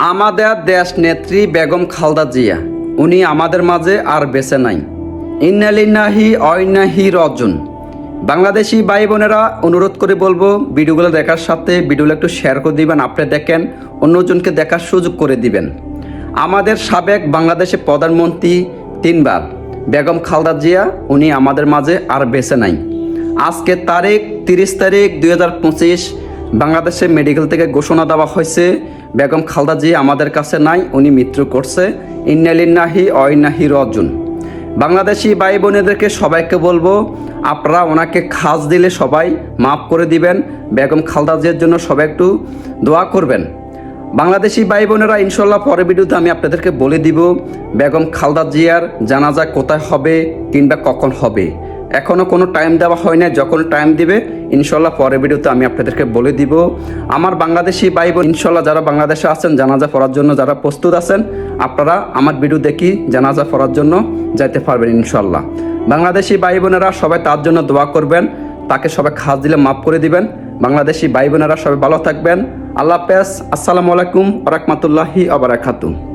আমাদের দেশ নেত্রী বেগম খালেদা জিয়া উনি আমাদের মাঝে আর বেঁচে নাই। ইন্না লিল্লাহি ওয়া ইন্না ইলাইহি রাজিউন। বাংলাদেশি ভাই বোনেরা অনুরোধ করে বলবো ভিডিওগুলো দেখার সাথে ভিডিওগুলো একটু শেয়ার করে দিবেন, আপনি দেখেন অন্যজনকে দেখার সুযোগ করে দিবেন। আমাদের সাবেক বাংলাদেশের প্রধানমন্ত্রী 3 বার বেগম খালেদা জিয়া উনি আমাদের মাঝে আর বেঁচে নাই। আজকে তারিখ 30 তারিখ 2025 বাংলাদেশে মেডিকেল থেকে ঘোষণা দেওয়া হয়েছে বেগম খালেদা জিয়া আমাদের কাছে নাই, উনি মৃত্যু করছে। ইন্না লিল্লাহি ওয়া ইন্না ইলাইহি রাজিউন। বাংলাদেশি ভাই বোনেদেরকে সবাইকে বলবো আপনারা ওনাকে খাস দিলে সবাই মাফ করে দিবেন। বেগম খালেদা জিয়ার জন্য সবাই একটু দোয়া করবেন। বাংলাদেশি ভাই বোনেরা ইনশাল্লাহ পরের ভিডিওতে আমি আপনাদেরকে বলে দিব বেগম খালেদা জিয়ার জানাজা কোথায় হবে কিংবা কখন হবে। এখনও কোনো টাইম দেওয়া হয় না, যখন টাইম দিবে ইনশাল্লাহ পরের ভিডিওতে আমি আপনাদেরকে বলে দিব। আমার বাংলাদেশি ভাই বোন ইনশাল্লাহ যারা বাংলাদেশে আছেন জানাজা পড়ার জন্য যারা প্রস্তুত আছেন আপনারা আমার ভিডিও দেখি জানাজা পড়ার জন্য যাইতে পারবেন ইনশাল্লাহ। বাংলাদেশি ভাই বোনেরা সবাই তার জন্য দোয়া করবেন, তাকে সবাই খাস দিলে মাফ করে দিবেন। বাংলাদেশি ভাই বোনেরা সবাই ভালো থাকবেন। আল্লাহ হাফেজ। আসসালামু আলাইকুম ওয়া রাহমাতুল্লাহি ওয়া বারাকাতুহু।